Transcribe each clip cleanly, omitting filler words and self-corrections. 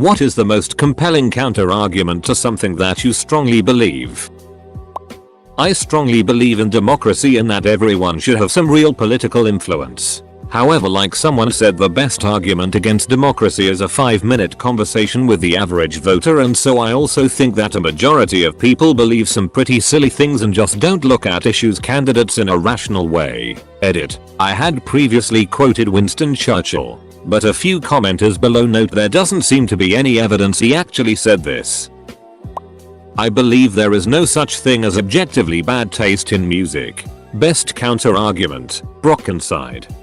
What is the most compelling counter-argument to something that you strongly believe? I strongly believe in democracy and that everyone should have some real political influence. However, like someone said, the best argument against democracy is a 5-minute conversation with the average voter, and so I also think that a majority of people believe some pretty silly things and just don't look at issues candidates in a rational way. Edit. I had previously quoted Winston Churchill, but a few commenters below note there doesn't seem to be any evidence he actually said this. I believe there is no such thing as objectively bad taste in music. Best counter argument, Brockenside.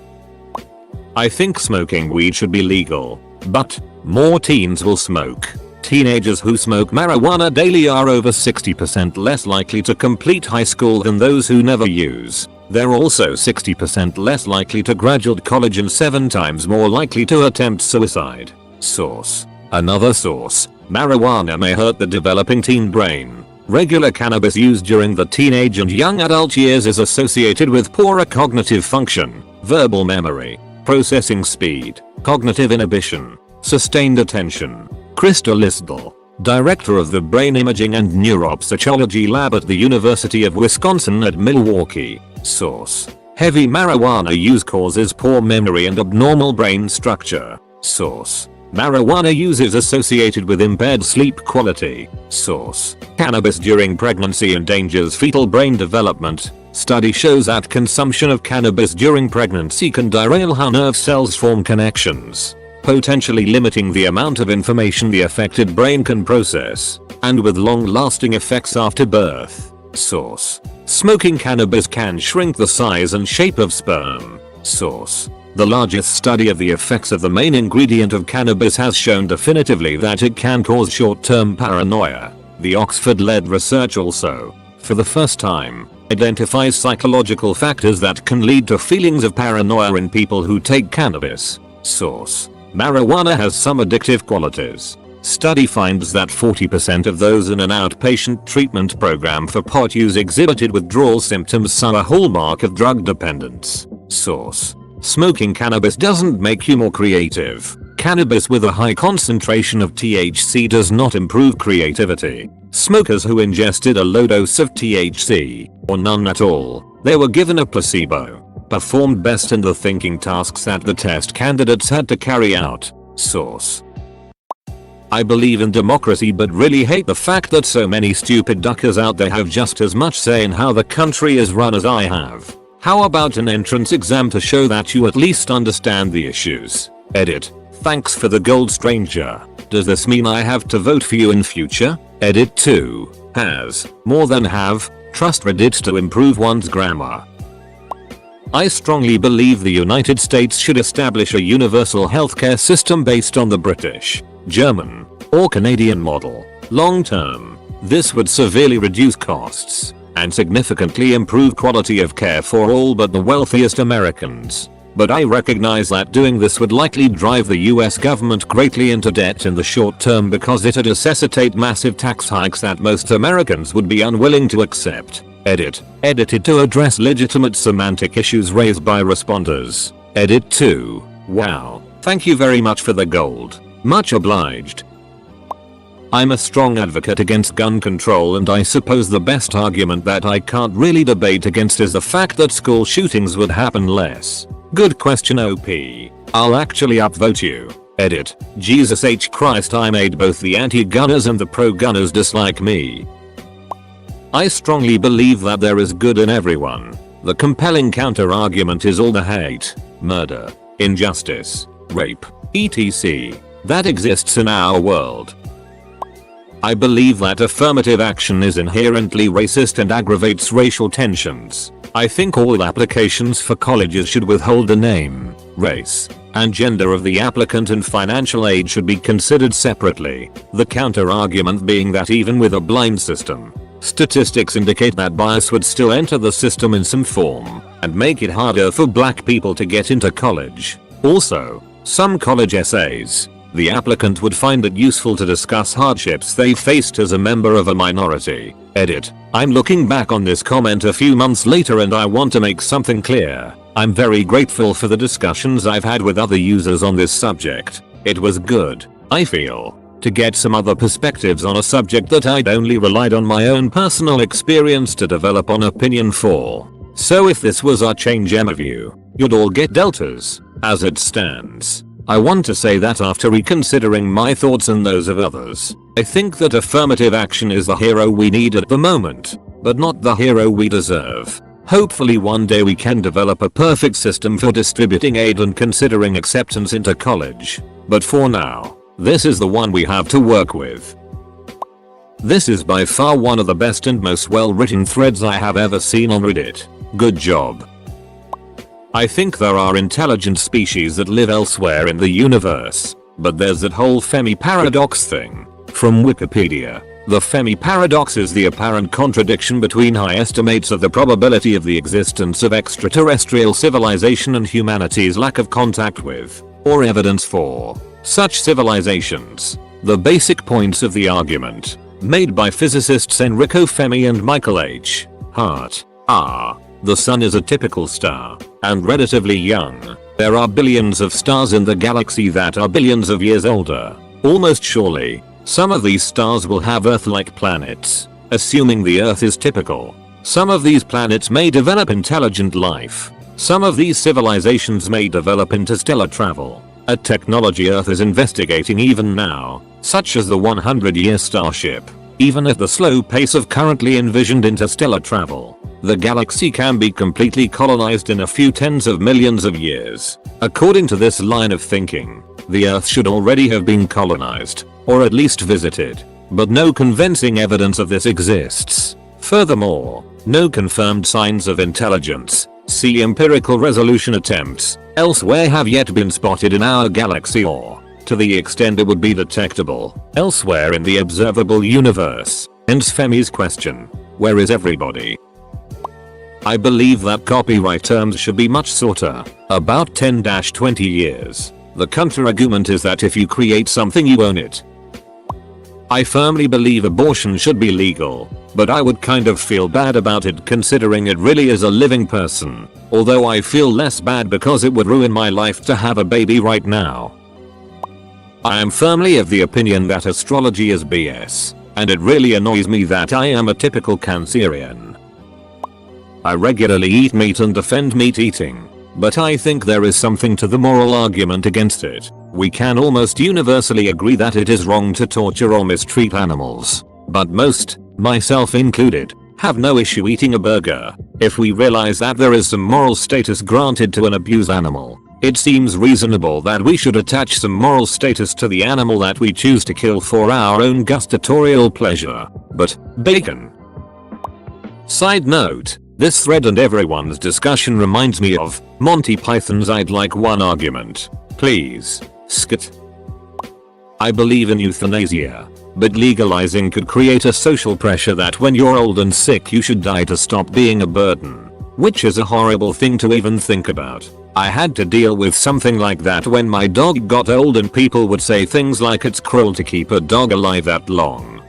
I think smoking weed should be legal, but more teens will smoke. Teenagers who smoke marijuana daily are over 60% less likely to complete high school than those who never use. They're also 60% less likely to graduate college and 7 times more likely to attempt suicide. Source. Another source. Marijuana may hurt the developing teen brain. Regular cannabis use during the teenage and young adult years is associated with poorer cognitive function, verbal memory, processing speed, cognitive inhibition, sustained attention. Krista Lisdell, director of the Brain Imaging and Neuropsychology Lab at the University of Wisconsin at Milwaukee. Source. Heavy marijuana use causes poor memory and abnormal brain structure. Source. Marijuana use is associated with impaired sleep quality. Source. Cannabis during pregnancy endangers fetal brain development. Study shows that consumption of cannabis during pregnancy can derail how nerve cells form connections, potentially limiting the amount of information the affected brain can process, and with long-lasting effects after birth. Source. Smoking cannabis can shrink the size and shape of sperm. Source. The largest study of the effects of the main ingredient of cannabis has shown definitively that it can cause short-term paranoia. The Oxford-led research also, for the first time, identifies psychological factors that can lead to feelings of paranoia in people who take cannabis. Source. Marijuana has some addictive qualities. Study finds that 40% of those in an outpatient treatment program for pot use exhibited withdrawal symptoms, some a hallmark of drug dependence. Source. Smoking cannabis doesn't make you more creative. Cannabis with a high concentration of THC does not improve creativity. Smokers who ingested a low dose of THC, or none at all, they were given a placebo, performed best in the thinking tasks that the test candidates had to carry out. Source. I believe in democracy but really hate the fact that so many stupid duckers out there have just as much say in how the country is run as I have. How about an entrance exam to show that you at least understand the issues? Edit. Thanks for the gold, stranger. Does this mean I have to vote for you in future? Edit 2. Has. More than have. Trust Reddit to improve one's grammar. I strongly believe the United States should establish a universal healthcare system based on the British, German, or Canadian model. Long term, this would severely reduce costs and significantly improve quality of care for all but the wealthiest Americans. But I recognize that doing this would likely drive the US government greatly into debt in the short term because it would necessitate massive tax hikes that most Americans would be unwilling to accept. Edit. Edited to address legitimate semantic issues raised by responders. Edit 2. Wow. Thank you very much for the gold. Much obliged. I'm a strong advocate against gun control, and I suppose the best argument that I can't really debate against is the fact that school shootings would happen less. Good question, OP. I'll actually upvote you. Edit. Jesus H. Christ, I made both the anti-gunners and the pro-gunners dislike me. I strongly believe that there is good in everyone. The compelling counter-argument is all the hate, murder, injustice, rape, etc. that exists in our world. I believe that affirmative action is inherently racist and aggravates racial tensions. I think all applications for colleges should withhold the name, race, and gender of the applicant, and financial aid should be considered separately. The counter-argument being that even with a blind system, statistics indicate that bias would still enter the system in some form and make it harder for black people to get into college. Also, some college essays, the applicant would find it useful to discuss hardships they faced as a member of a minority. Edit. I'm looking back on this comment a few months later and I want to make something clear. I'm very grateful for the discussions I've had with other users on this subject. It was good, I feel. to get some other perspectives on a subject that I'd only relied on my own personal experience to develop an opinion for. So if this was our change Emma view, you'd all get deltas. As it stands, I want to say that after reconsidering my thoughts and those of others, I think that affirmative action is the hero we need at the moment, but not the hero we deserve. Hopefully one day we can develop a perfect system for distributing aid and considering acceptance into college. But for now, this is the one we have to work with. This is by far one of the best and most well-written threads I have ever seen on Reddit. Good job. I think there are intelligent species that live elsewhere in the universe, but there's that whole Fermi paradox thing. From Wikipedia, the Fermi paradox is the apparent contradiction between high estimates of the probability of the existence of extraterrestrial civilization and humanity's lack of contact with, or evidence for, such civilizations. The basic points of the argument, made by physicists Enrico Fermi and Michael H. Hart, are: the sun is a typical star, and relatively young. There are billions of stars in the galaxy that are billions of years older. Almost surely, some of these stars will have Earth-like planets, assuming the Earth is typical. Some of these planets may develop intelligent life. Some of these civilizations may develop interstellar travel, a technology Earth is investigating even now, such as the 100-year starship. Even at the slow pace of currently envisioned interstellar travel, the galaxy can be completely colonized in a few tens of millions of years. According to this line of thinking, the Earth should already have been colonized, or at least visited, but no convincing evidence of this exists. Furthermore, no confirmed signs of intelligence, see empirical resolution attempts, elsewhere have yet been spotted in our galaxy or, to the extent it would be detectable, elsewhere in the observable universe. Hence Fermi's question, where is everybody? I believe that copyright terms should be much shorter, about 10-20 years. The counter-argument is that if you create something you own it. I firmly believe abortion should be legal, but I would kind of feel bad about it considering it really is a living person, although I feel less bad because it would ruin my life to have a baby right now. I am firmly of the opinion that astrology is BS, and it really annoys me that I am a typical Cancerian. I regularly eat meat and defend meat eating, but I think there is something to the moral argument against it. We can almost universally agree that it is wrong to torture or mistreat animals, but most, myself included, have no issue eating a burger. If we realize that there is some moral status granted to an abused animal, it seems reasonable that we should attach some moral status to the animal that we choose to kill for our own gustatorial pleasure. But, bacon. Side note, this thread and everyone's discussion reminds me of Monty Python's I'd Like One argument. Please, skit. I believe in euthanasia, but legalizing could create a social pressure that when you're old and sick you should die to stop being a burden, which is a horrible thing to even think about. I had to deal with something like that when my dog got old and people would say things like it's cruel to keep a dog alive that long.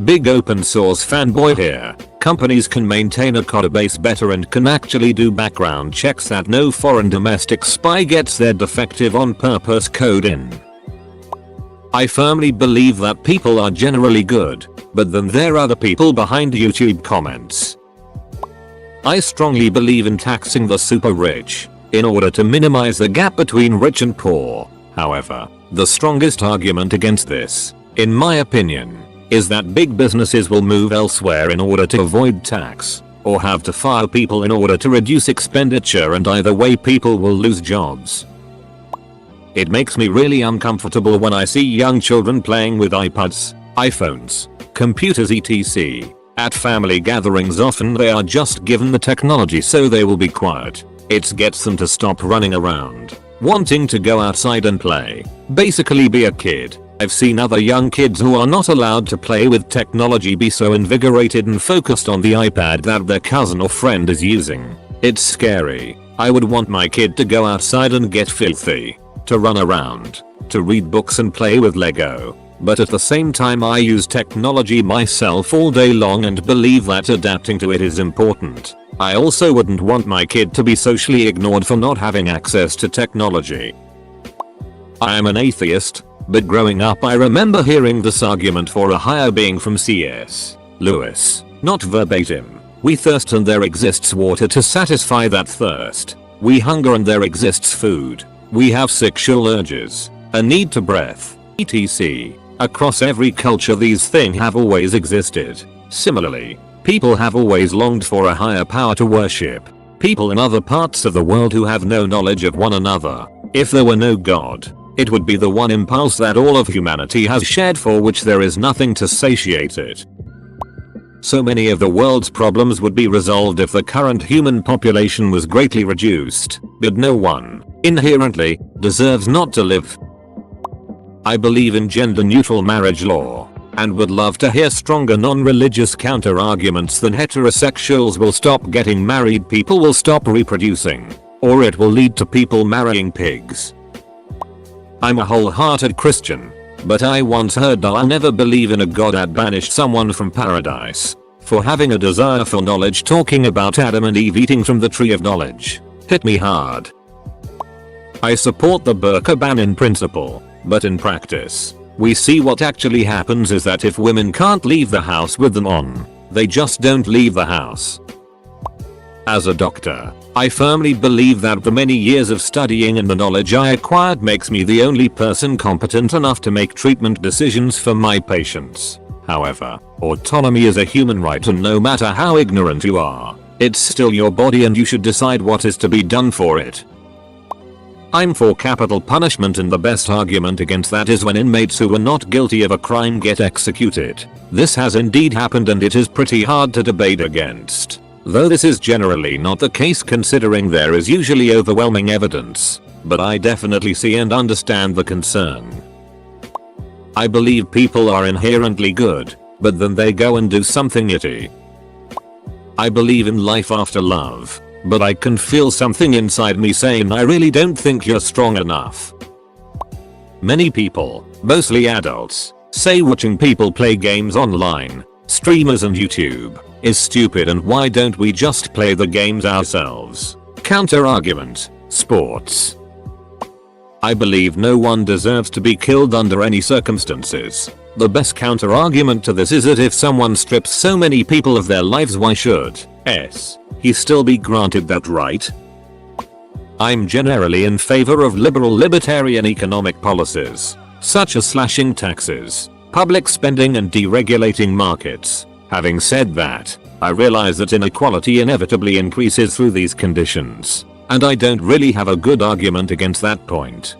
Big open source fanboy here. Companies can maintain a codebase better and can actually do background checks that no foreign domestic spy gets their defective on purpose code in. I firmly believe that people are generally good, but then there are the people behind YouTube comments. I strongly believe in taxing the super rich, in order to minimize the gap between rich and poor. However, the strongest argument against this, in my opinion, is that big businesses will move elsewhere in order to avoid tax, or have to fire people in order to reduce expenditure, and either way people will lose jobs. It makes me really uncomfortable when I see young children playing with iPads, iPhones, computers etc. At family gatherings often they are just given the technology so they will be quiet. It gets them to stop running around, wanting to go outside and play, basically be a kid. I've seen other young kids who are not allowed to play with technology be so invigorated and focused on the iPad that their cousin or friend is using. It's scary. I would want my kid to go outside and get filthy, to run around, to read books and play with Lego. But at the same time I use technology myself all day long and believe that adapting to it is important. I also wouldn't want my kid to be socially ignored for not having access to technology. I am an atheist, but growing up I remember hearing this argument for a higher being from C.S. Lewis, not verbatim. We thirst and there exists water to satisfy that thirst. We hunger and there exists food. We have sexual urges, a need to breath, etc. Across every culture these things have always existed. Similarly, people have always longed for a higher power to worship. People in other parts of the world who have no knowledge of one another. If there were no God, it would be the one impulse that all of humanity has shared, for which there is nothing to satiate it. So many of the world's problems would be resolved if the current human population was greatly reduced, but no one, inherently, deserves not to live. I believe in gender-neutral marriage law, and would love to hear stronger non-religious counter-arguments than heterosexuals will stop getting married, people will stop reproducing, or it will lead to people marrying pigs. I'm a wholehearted Christian, but I once heard I'll never believe in a God that banished someone from paradise for having a desire for knowledge, talking about Adam and Eve eating from the tree of knowledge. Hit me hard. I support the burqa ban in principle, but in practice, we see what actually happens is that if women can't leave the house with them on, they just don't leave the house. As a doctor, I firmly believe that the many years of studying and the knowledge I acquired makes me the only person competent enough to make treatment decisions for my patients. However, autonomy is a human right, and no matter how ignorant you are, it's still your body and you should decide what is to be done for it. I'm for capital punishment, and the best argument against that is when inmates who were not guilty of a crime get executed. This has indeed happened and it is pretty hard to debate against. Though this is generally not the case considering there is usually overwhelming evidence, but I definitely see and understand the concern. I believe people are inherently good, but then they go and do something itty. I believe in life after love, but I can feel something inside me saying I really don't think you're strong enough. Many people, mostly adults, say watching people play games online, streamers and YouTube, is stupid, and why don't we just play the games ourselves? Counter argument, sports. I believe no one deserves to be killed under any circumstances. The best counter argument to this is that if someone strips so many people of their lives, why should he still be granted that right? I'm generally in favor of liberal libertarian economic policies, such as slashing taxes, public spending and deregulating markets. Having said that, I realize that inequality inevitably increases through these conditions, and I don't really have a good argument against that point.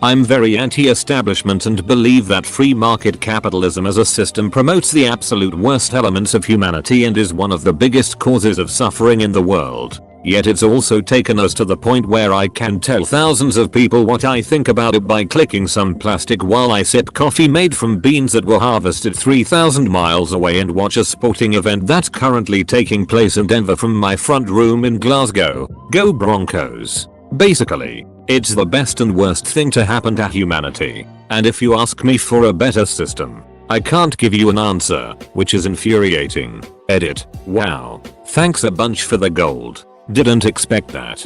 I'm very anti-establishment and believe that free market capitalism as a system promotes the absolute worst elements of humanity and is one of the biggest causes of suffering in the world. Yet it's also taken us to the point where I can tell thousands of people what I think about it by clicking some plastic while I sip coffee made from beans that were harvested 3,000 miles away and watch a sporting event that's currently taking place in Denver from my front room in Glasgow. Go Broncos. Basically, it's the best and worst thing to happen to humanity, and if you ask me for a better system, I can't give you an answer, which is infuriating. Edit. Wow. Thanks a bunch for the gold. Didn't expect that.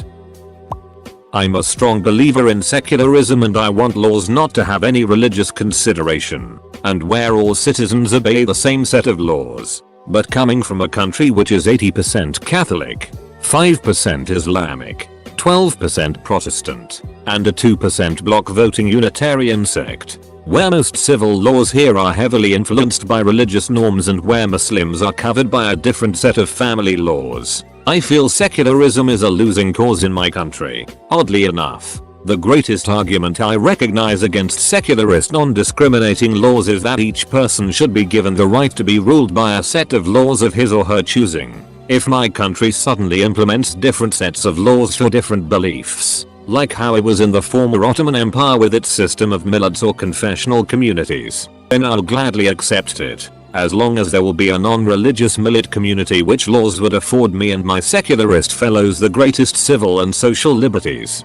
I'm a strong believer in secularism and I want laws not to have any religious consideration, and where all citizens obey the same set of laws. But coming from a country which is 80% Catholic, 5% Islamic, 12% Protestant, and a 2% bloc voting Unitarian sect, where most civil laws here are heavily influenced by religious norms and where Muslims are covered by a different set of family laws, I feel secularism is a losing cause in my country. Oddly enough, the greatest argument I recognize against secularist non-discriminating laws is that each person should be given the right to be ruled by a set of laws of his or her choosing. If my country suddenly implements different sets of laws for different beliefs, like how it was in the former Ottoman Empire with its system of millets or confessional communities, then I'll gladly accept it, as long as there will be a non-religious millet community which laws would afford me and my secularist fellows the greatest civil and social liberties.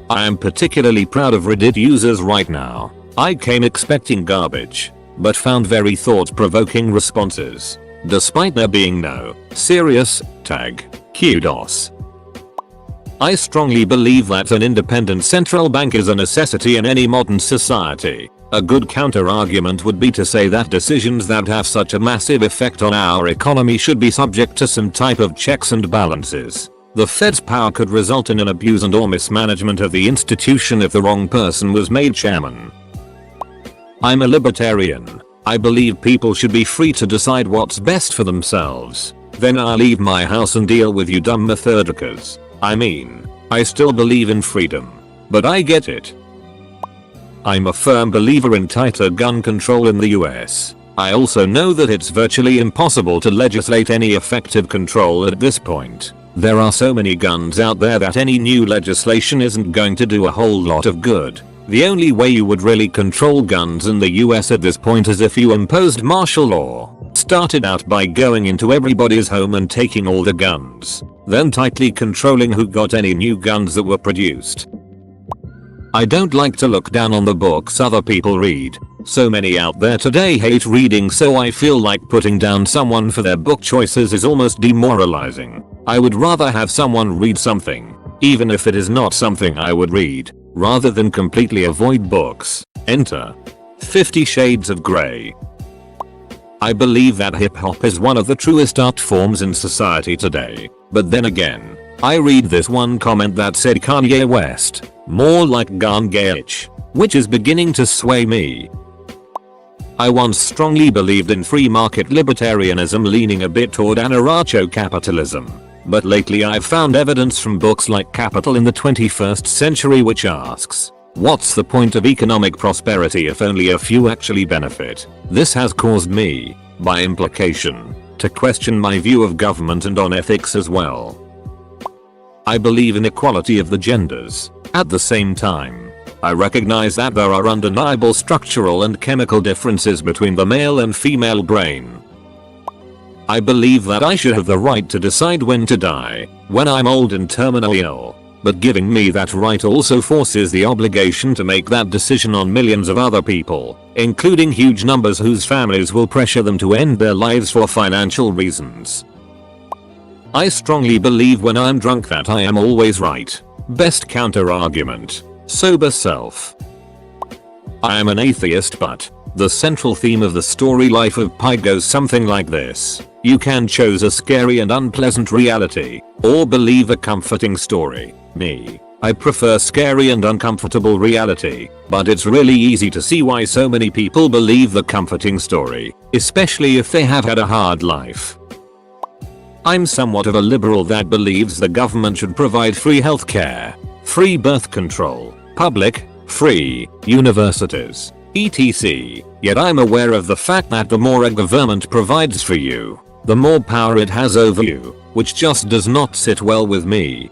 I am particularly proud of Reddit users right now. I came expecting garbage, but found very thought-provoking responses, despite there being no serious tag. Kudos. I strongly believe that an independent central bank is a necessity in any modern society. A good counter-argument would be to say that decisions that have such a massive effect on our economy should be subject to some type of checks and balances. The Fed's power could result in an abuse and or mismanagement of the institution if the wrong person was made chairman. I'm a libertarian. I believe people should be free to decide what's best for themselves. Then I'll leave my house and deal with you dumb methodicas. I mean, I still believe in freedom. But I get it. I'm a firm believer in tighter gun control in the US. I also know that it's virtually impossible to legislate any effective control at this point. There are so many guns out there that any new legislation isn't going to do a whole lot of good. The only way you would really control guns in the US at this point is if you imposed martial law. Started out by going into everybody's home and taking all the guns. Then tightly controlling who got any new guns that were produced. I don't like to look down on the books other people read. So many out there today hate reading, so I feel like putting down someone for their book choices is almost demoralizing. I would rather have someone read something, even if it is not something I would read, rather than completely avoid books. Enter 50 Shades of Grey. I believe that hip hop is one of the truest art forms in society today. But then again, I read this one comment that said Kanye West, more like Gangage, which is beginning to sway me. I once strongly believed in free market libertarianism leaning a bit toward anarcho-capitalism. But lately I've found evidence from books like Capital in the 21st Century which asks, what's the point of economic prosperity if only a few actually benefit? This has caused me, by implication, to question my view of government and on ethics as well. I believe in equality of the genders. At the same time, I recognize that there are undeniable structural and chemical differences between the male and female brain. I believe that I should have the right to decide when to die, when I'm old and terminally ill. But giving me that right also forces the obligation to make that decision on millions of other people, including huge numbers whose families will pressure them to end their lives for financial reasons. I strongly believe when I'm drunk that I am always right. Best counter-argument. Sober self. I am an atheist, but the central theme of the story Life of Pi goes something like this. You can choose a scary and unpleasant reality, or believe a comforting story. Me, I prefer scary and uncomfortable reality, but it's really easy to see why so many people believe the comforting story, especially if they have had a hard life. I'm somewhat of a liberal that believes the government should provide free healthcare, free birth control, public, free, universities, etc. Yet I'm aware of the fact that the more a government provides for you, the more power it has over you, which just does not sit well with me.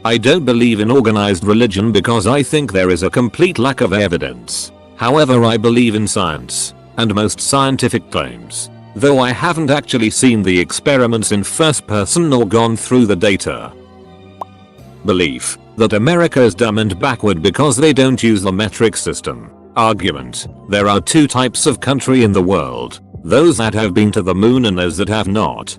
I don't believe in organized religion because I think there is a complete lack of evidence. However, I believe in science, and most scientific claims, though I haven't actually seen the experiments in first person or gone through the data. Belief that America is dumb and backward because they don't use the metric system. Argument: there are two types of country in the world, those that have been to the moon and those that have not.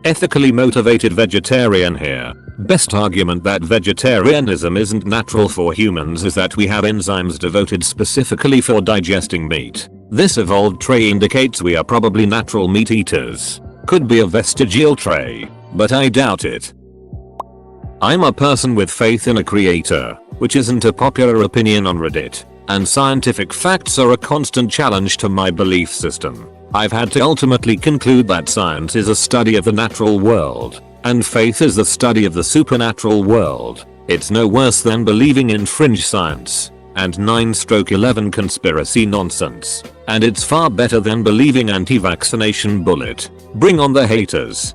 Ethically motivated vegetarian here. Best argument that vegetarianism isn't natural for humans is that we have enzymes devoted specifically for digesting meat. This evolved trait indicates we are probably natural meat eaters. Could be a vestigial trait, but I doubt it. I'm a person with faith in a creator, which isn't a popular opinion on Reddit, and scientific facts are a constant challenge to my belief system. I've had to ultimately conclude that science is a study of the natural world, and faith is the study of the supernatural world. It's no worse than believing in fringe science and 9/11 conspiracy nonsense, and it's far better than believing anti-vaccination bullet. Bring on the haters.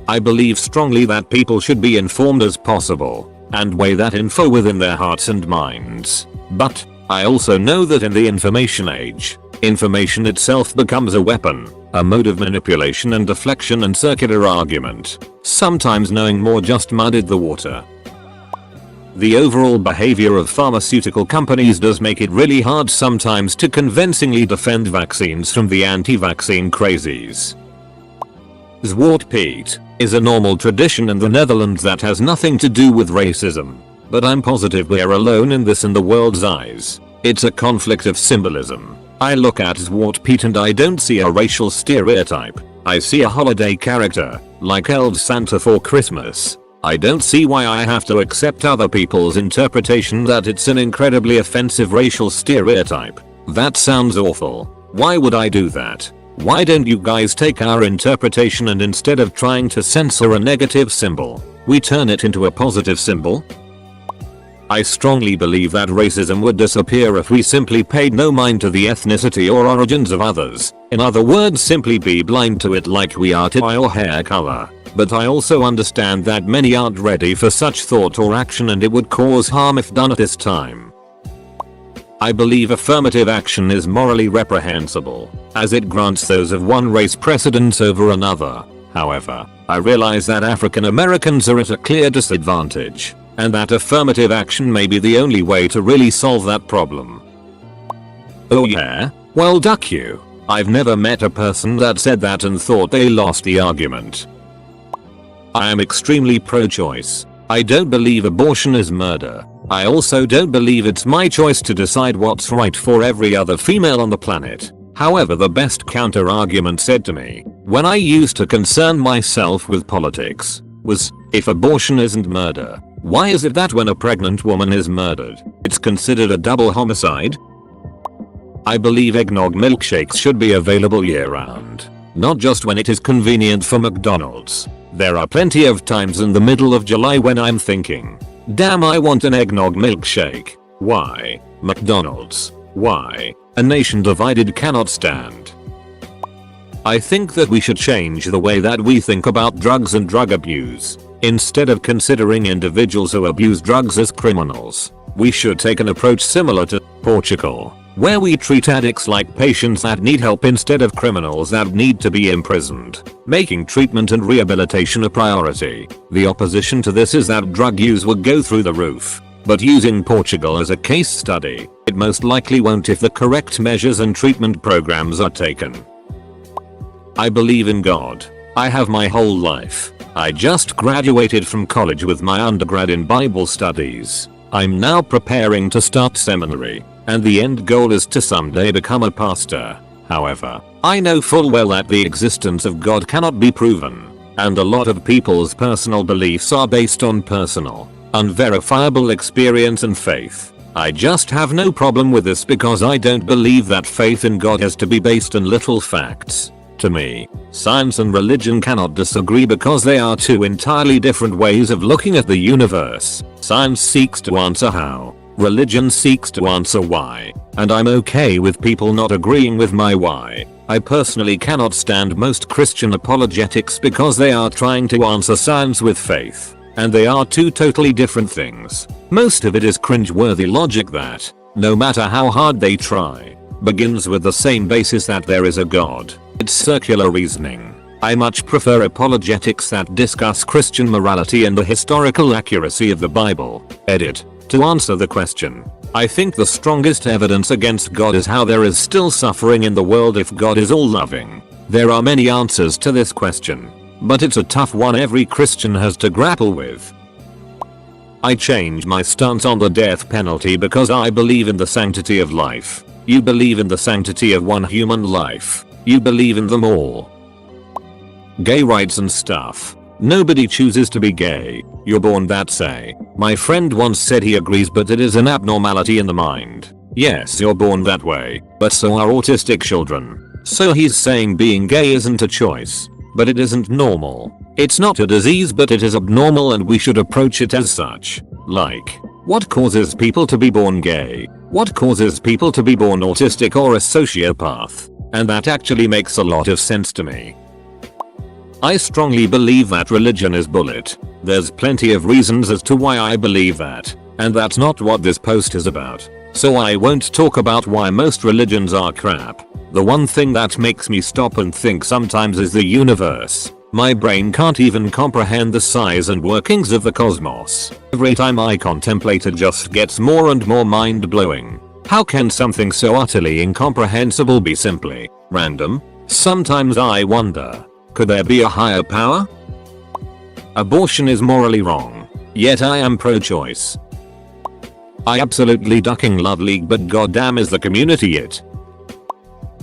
I believe strongly that people should be informed as possible and weigh that info within their hearts and minds. But I also know that in the information age, information itself becomes a weapon, a mode of manipulation and deflection and circular argument. Sometimes knowing more just muddied the water. The overall behavior of pharmaceutical companies does make it really hard sometimes to convincingly defend vaccines from the anti-vaccine crazies. Zwart Pete. is a normal tradition in the Netherlands that has nothing to do with racism. But I'm positive we're alone in this in the world's eyes. It's a conflict of symbolism. I look at Zwart Piet and I don't see a racial stereotype. I see a holiday character, like Elf Santa for Christmas. I don't see why I have to accept other people's interpretation that it's an incredibly offensive racial stereotype. That sounds awful. Why would I do that? Why don't you guys take our interpretation and instead of trying to censor a negative symbol, we turn it into a positive symbol? I strongly believe that racism would disappear if we simply paid no mind to the ethnicity or origins of others. In other words, simply be blind to it like we are to eye or hair color. But I also understand that many aren't ready for such thought or action and it would cause harm if done at this time. I believe affirmative action is morally reprehensible, as it grants those of one race precedence over another. However, I realize that African Americans are at a clear disadvantage, and that affirmative action may be the only way to really solve that problem. Oh yeah? Well, duck you. I've never met a person that said that and thought they lost the argument. I am extremely pro-choice. I don't believe abortion is murder. I also don't believe it's my choice to decide what's right for every other female on the planet. However, the best counter-argument said to me, when I used to concern myself with politics, was, if abortion isn't murder, why is it that when a pregnant woman is murdered, it's considered a double homicide? I believe eggnog milkshakes should be available year-round, not just when it is convenient for McDonald's. There are plenty of times in the middle of July when I'm thinking, damn, I want an eggnog milkshake. Why? McDonald's. Why? A nation divided cannot stand. I think that we should change the way that we think about drugs and drug abuse. Instead of considering individuals who abuse drugs as criminals, we should take an approach similar to Portugal, where we treat addicts like patients that need help instead of criminals that need to be imprisoned, making treatment and rehabilitation a priority. The opposition to this is that drug use would go through the roof. But using Portugal as a case study, it most likely won't if the correct measures and treatment programs are taken. I believe in God. I have my whole life. I just graduated from college with my undergrad in Bible studies. I'm now preparing to start seminary, and the end goal is to someday become a pastor. However, I know full well that the existence of God cannot be proven, and a lot of people's personal beliefs are based on personal, unverifiable experience and faith. I just have no problem with this because I don't believe that faith in God has to be based on little facts. To me, science and religion cannot disagree because they are two entirely different ways of looking at the universe. Science seeks to answer how, religion seeks to answer why, and I'm okay with people not agreeing with my why. I personally cannot stand most Christian apologetics because they are trying to answer science with faith, and they are two totally different things. Most of it is cringe-worthy logic that, no matter how hard they try, begins with the same basis that there is a God. It's circular reasoning. I much prefer apologetics that discuss Christian morality and the historical accuracy of the Bible. Edit. To answer the question, I think the strongest evidence against God is how there is still suffering in the world if God is all-loving. There are many answers to this question, but it's a tough one every Christian has to grapple with. I changed my stance on the death penalty because I believe in the sanctity of life. You believe in the sanctity of one human life. You believe in them all. Gay rights and stuff. Nobody chooses to be gay. You're born that way. My friend once said he agrees, but it is an abnormality in the mind. Yes, you're born that way, but so are autistic children. So he's saying being gay isn't a choice, but it isn't normal. It's not a disease, but it is abnormal and we should approach it as such. Like, what causes people to be born gay? What causes people to be born autistic or a sociopath? And that actually makes a lot of sense to me. I strongly believe that religion is bullet. There's plenty of reasons as to why I believe that, and that's not what this post is about. So I won't talk about why most religions are crap. The one thing that makes me stop and think sometimes is the universe. My brain can't even comprehend the size and workings of the cosmos. Every time I contemplate it just gets more and more mind-blowing. How can something so utterly incomprehensible be simply random? Sometimes I wonder, could there be a higher power? Abortion is morally wrong. Yet I am pro-choice. I absolutely ducking love league, but goddamn is the community it.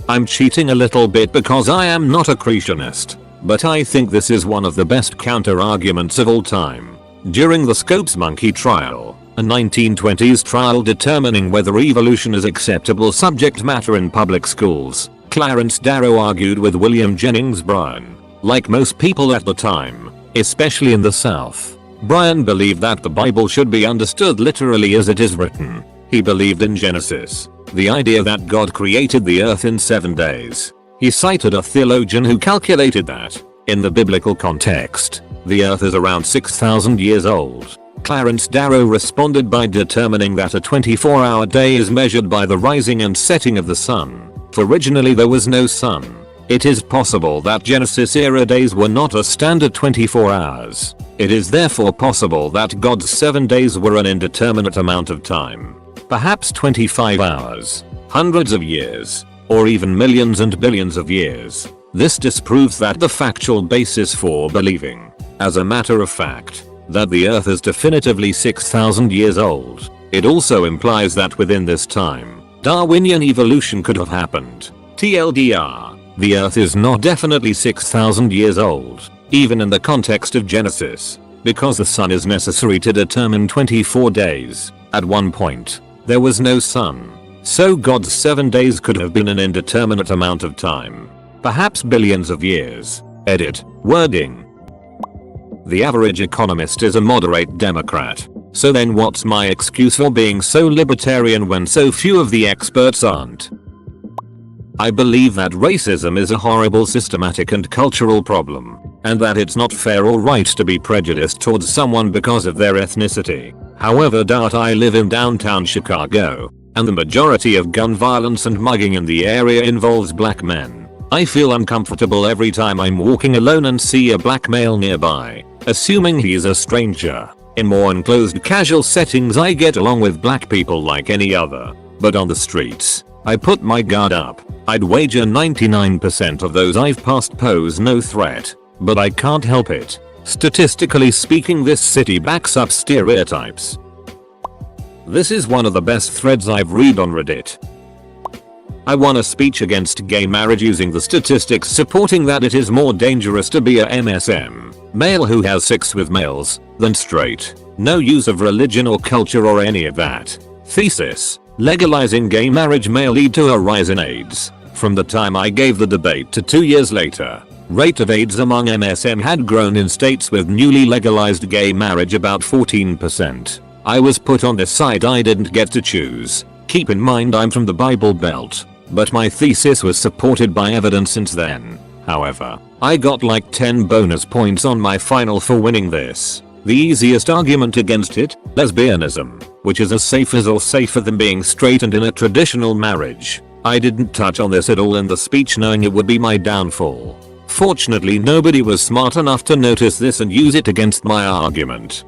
I'm cheating a little bit because I am not a creationist, but I think this is one of the best counter-arguments of all time. During the Scopes monkey trial, a 1920s trial determining whether evolution is acceptable subject matter in public schools, Clarence Darrow argued with William Jennings Bryan. Like most people at the time, especially in the South, Bryan believed that the Bible should be understood literally as it is written. He believed in Genesis, the idea that God created the earth in 7 days. He cited a theologian who calculated that, in the biblical context, the earth is around 6,000 years old. Clarence Darrow responded by determining that a 24-hour day is measured by the rising and setting of the sun, for originally there was no sun. It is possible that Genesis-era days were not a standard 24 hours. It is therefore possible that God's 7 days were an indeterminate amount of time. Perhaps 25 hours, hundreds of years, or even millions and billions of years. This disproves that the factual basis for believing, as a matter of fact, that the earth is definitively 6,000 years old. It also implies that within this time, Darwinian evolution could have happened. TLDR. The earth is not definitely 6,000 years old, even in the context of Genesis, because the sun is necessary to determine 24 days. At one point, there was no sun, so God's 7 days could have been an indeterminate amount of time. Perhaps billions of years. Edit. Wording. The average economist is a moderate Democrat, so then what's my excuse for being so libertarian when so few of the experts aren't? I believe that racism is a horrible systematic and cultural problem, and that it's not fair or right to be prejudiced towards someone because of their ethnicity. However, I live in downtown Chicago, and the majority of gun violence and mugging in the area involves black men. I feel uncomfortable every time I'm walking alone and see a black male nearby, assuming he's a stranger. In more enclosed casual settings I get along with black people like any other, but on the streets, I put my guard up. I'd wager 99% of those I've passed pose no threat, but I can't help it. Statistically speaking, this city backs up stereotypes. This is one of the best threads I've read on Reddit. I won a speech against gay marriage using the statistics supporting that it is more dangerous to be a MSM, male who has sex with males, than straight. No use of religion or culture or any of that. Thesis: legalizing gay marriage may lead to a rise in AIDS. From the time I gave the debate to 2 years later, rate of AIDS among MSM had grown in states with newly legalized gay marriage about 14%. I was put on this side I didn't get to choose. Keep in mind I'm from the Bible Belt, but my thesis was supported by evidence since then. However, I got like 10 bonus points on my final for winning this. The easiest argument against it, lesbianism, which is as safe as or safer than being straight and in a traditional marriage. I didn't touch on this at all in the speech knowing it would be my downfall. Fortunately nobody was smart enough to notice this and use it against my argument.